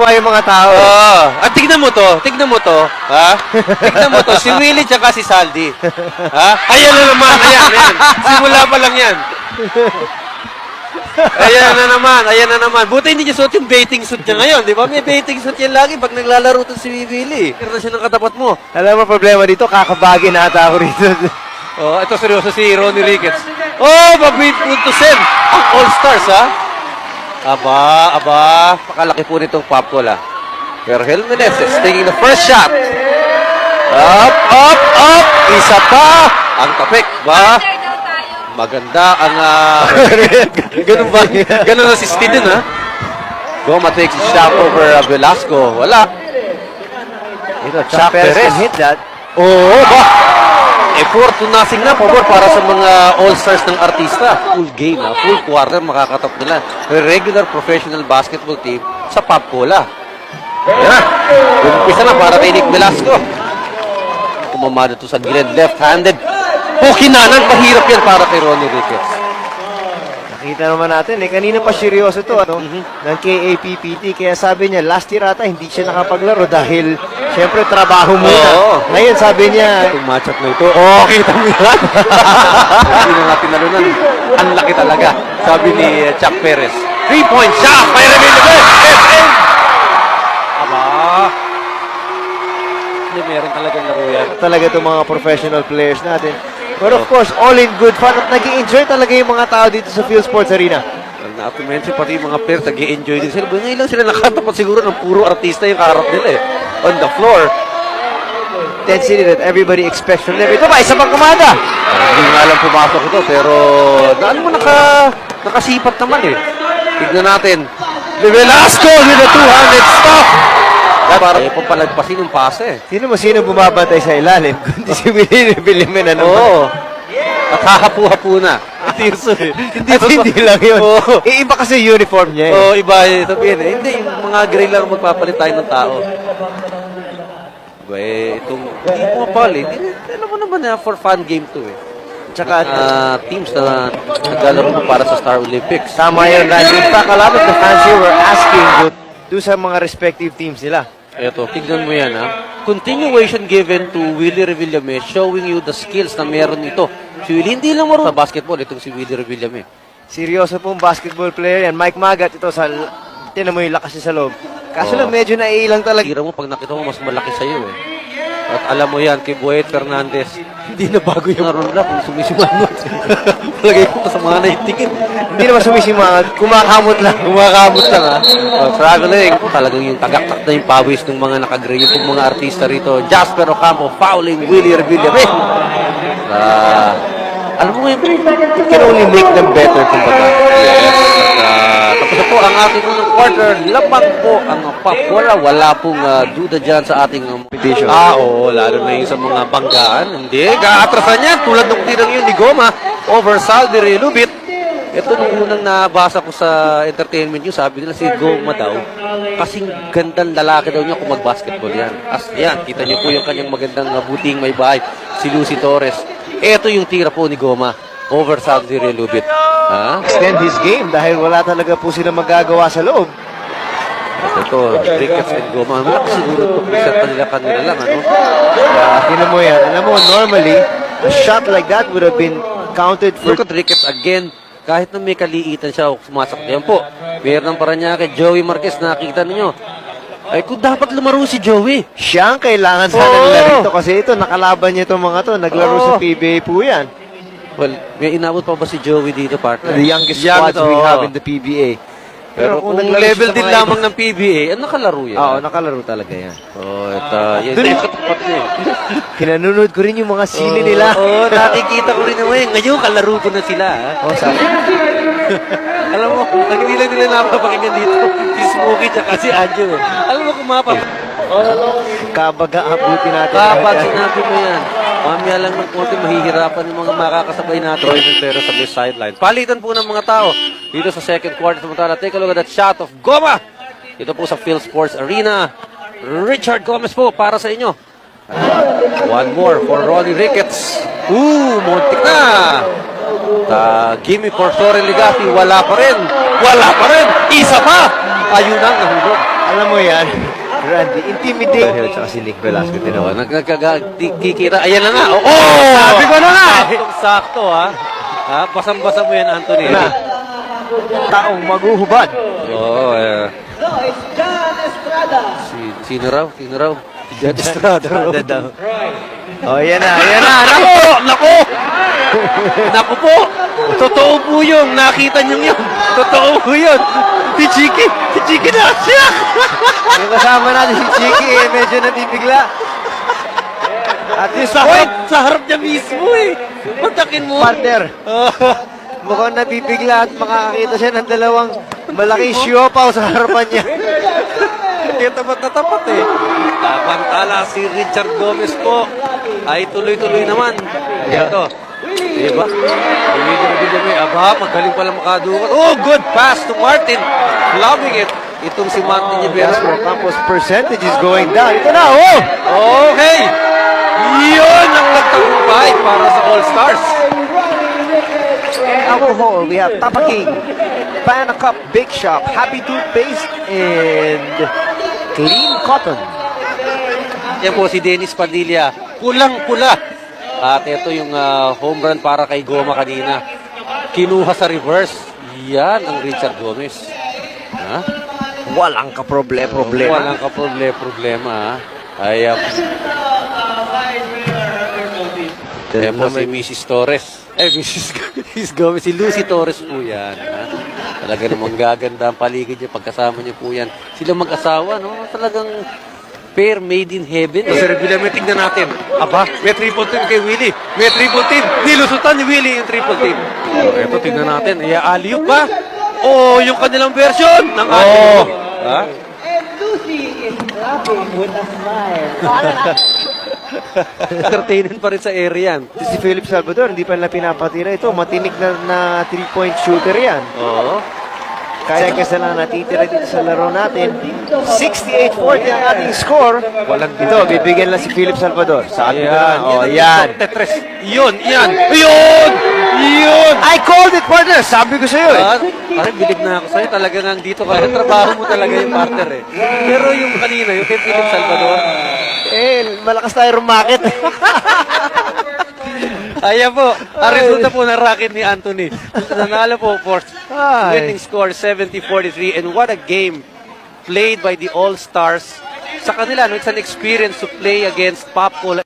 natutuwa yung mga tao. At tignan mo to, ha? Tignan mo to, si Willie tsaka si Saldi. Ha? Ayan na naman, ayan. Simula pa lang yan. Ayan na naman. Buti hindi niya suot yung baiting suit niya ngayon, di ba? May baiting suit yan lagi pag naglalaro to si Willie. Kira na siya ng katapat mo. Alam mo, problema dito, kakabagi na ata ako rito. Ito seryoso si Ronnie Ricketts. Mabait po to send. Ang All-Stars, ha? Aba. Pakalaki po nitong Popcol, ha? Vergel Meneses taking the first shot. Up. Isa pa. Ang tapik, ba? Maganda ang... ganun ba? Ganun ang assisted din, ha? Goma takes a shot over Velasco. Wala. Chuck Perez can hit that. Ba? 4-0 na, pabor para sa mga all-stars ng artista. Full game, full quarter, makakatap nila. Regular professional basketball team sa Popcola. Yan. Umpisa na para kay Nick Velasco. Kumamada to sa gilid, left-handed. Kinanan, mahirap yan para kay Ronnie Ricketts. Nakita naman natin, kanina pa seryoso to, ng KAPPT. Kaya sabi niya, last year ata, hindi siya nakapaglaro dahil, syempre, trabaho muna. Ngayon, sabi niya, itong matchup na ito, kita mo yan. Hindi na natin nalunan. Ang laki talaga, sabi ni Chuck Perez. 3-point shot by Remilio. Aba. Hindi, meron talagang laro yan. talaga itong mga professional players natin. But of course, all in good fun at nag-i-enjoy talaga yung mga tao dito sa Phil Sports Arena. Not to mention, pati yung mga players nag-i-enjoy din sila. Ngayon lang sila nakatapat siguro ng puro artista yung kaharap nila on the floor. Intensity that everybody expects from them. Ito ba, isa pang kumada. Hindi nga lang pumasok ito, pero nakasipat naman Tignan natin. Velasco with a two-handed stop. Para papalagpasin yung pase. Sino bumabantay sa ilalim? Kundi si Willie Bilimen na naman. At hahapu-hapu na. Hindi lang yun. Iba kasi uniform niya iba. Sabihin hindi, yung mga gray lang magpapalit tayo ng tao. Itong, hindi mo pali. Alam mo naman na for fun game to Tsaka teams na naglalaro para sa Star Olympics. Tama yun, Randy. In fact, a lot of the fans here were asking do sa mga respective teams nila. Eto, tignan mo yan Continuation given to Willie Revillame, showing you the skills na meron ito. Si Willie hindi lang marunong sa basketball, itong si Willie Revillame. Seryoso pong basketball player yan. Mike Magat, ito tinan mo yung lakas niya sa loob. Kaso lang medyo naiilang talaga. Tira mo, pag nakita mo, mas malaki sa'yo At alam mo yan, kay Boyet Fernandez, hindi na bago yung naroon lang kung sumisimangot. Palagay ko sa mga naitingin. Hindi naman sumisimangot, kumakamot lang. Kumakamot lang struggling. Talagang yung tagaktak na yung pawis ng mga nakagray yung mga artista rito. Jasper Ocampo fouling Willie Revillame. Alam mo ngayon, it can only make them better kumbaga. Tapos na po ang ating unang quarter. Lamang po ang Popcola. Wala pong duda dyan sa ating competition. Lalo na yung sa mga banggaan. Hindi, kaatrasan yan. Tulad ng tirang yun ni Goma over Saldi Relubit. Ito nung unang nabasa ko sa entertainment nyo, sabi nila si Goma daw, kasing gandang lalaki daw niya kung mag-basketball yan. Yan, kita niyo po yung kanyang magandang buting may bahay, si Lucy Torres. Ito yung tira po ni Goma over Saldi Relubit. Extend his game dahil wala talaga po sila magagawa sa loob. Ito, Ricketts and Goma. Malaki siguro ito kung sa kanila lang, Tinan mo yan. Alam mo, normally, a shot like that would have been counted for... Look at Ricketts again. Kahit na may kaliitan siya o sumasak. Yan po. Meron ng Paranaque, Joey Marquez, nakikita ninyo. Ay, kung dapat lumaro si Joey. Siya ang kailangan sana nila rito kasi ito, nakalaban niya itong mga to. Naglaro sa PBA po yan. Well, may inabot pa ba si Joey dito, partner? The youngest squads we have in the PBA. Pero kung level din lamang ng PBA, nakalaro yan. Oo, nakalaro talaga yan. Yan katapat niya. Kinanunod ko rin yung mga sili nila. Nakikita ko rin naman. Ngayon, kalaro ko na sila. Sabi. Alam mo, hindi lang nila napapakinggan dito. Si Smokey tsaka si Anjo. Alam mo kung Kabaga, abutin natin. Kapag sinabi mo yan, mamaya lang ng konti, mahihirapan yung mga makakasabay natin. Troy Montero sa may sideline. Palitan po ng mga tao dito sa second quarter. Samantala, take a look at that shot of Goma. Dito po sa Phil Sports Arena. Richard Gomez po para sa inyo. One more for Ronnie Ricketts. Muntik na. Gimme for Soren Ligasi. Wala pa rin. Isa pa. Ayun ang nahulog. Alam mo yan, Randy, intimidate. At saka si Nick Velasco, Oh, tinawa. nagkikita. Ayan na nga. Oh! Sabi ko na nga! Saktong-sakto, ha? Ha? Basang-basa mo yan, Anthony. Na, taong maguhubad. Oo, Sino raw? Si John Estrada raw. Oh, yan na. Naku! Naku! Naku po! Totoo po yun. Nakita niyo yun. Totoo po yun. Si Chiki na siya. Yung kasama natin si Chiki, medyo nabibigla. At this point, Sa harap niya mismo eh. Patakin mo. partner, mukhang nabibigla at makakakita siya ng dalawang malaking siopaw sa harapan niya. Kaya tapat na tapat eh. Samantala si Richard Gomez po ay tuloy-tuloy naman. Ito. Diba? Tuloy-tuloy. Aba, magaling pala makadukat. Oh, good pass to Martin. Loving it. Itong si Martin Rivera. Jasper Campos percentage is going down. Ito na, oh! Okay. Yun ang nagtagumpay para sa All-Stars. Alcohol, we have Tapa King, Banana Cup Big Shop, Happy Toothpaste, and Clean Cotton. Yan po si Dennis Padilla. Pulang-pula. At ito yung home run para kay Goma kanina. Kinuha sa reverse. Yan ang Richard Gomez. Ha? Walang kaproblema. Walang problema. Ay, yan po si Mrs. Torres. Mrs. Gomez. Si Lucy Torres po yan. Ha? Talaga namang gaganda ang paligid niya. Pagkasama niya po yan. Sila mag-asawa, no? Talagang pair made in heaven. Sa regular, may tignan natin. Aba, may triple team kay Willie. May triple team. Nilusutan ni Willie yung triple team. Ito, tignan natin. Alley-oop ba? Yung kanilang version ng alley-oop. Ha? And Lucy is laughing with a smile. Entertainment pa rin sa area yan. Si Philip Salvador, hindi pa nila pinapatira ito. Matinik na 3-point shooter yan. Oo. Kaya kasi lang natitira dito sa laro natin. 68-40 ang ating score. Walang Ito, bibigyan lang si Philip Salvador. Saan Yan. na? Oh, yan. Tetres. Yun. Yun! I called it, partner. Sabi ko sa'yo eh. Parang bilib na ako sa'yo. Talaga nga dito ka. Trabaho mo talaga yung partner eh. Pero yung kanina, yung kay Philip Salvador, Malakas tayo rumakit. ayan po. Ang resulta po ng racket ni Anthony. Nanalo po for winning score 70-43. And what a game played by the All-Stars. Sa kanila, no, it's an experience to play against Pop Cola.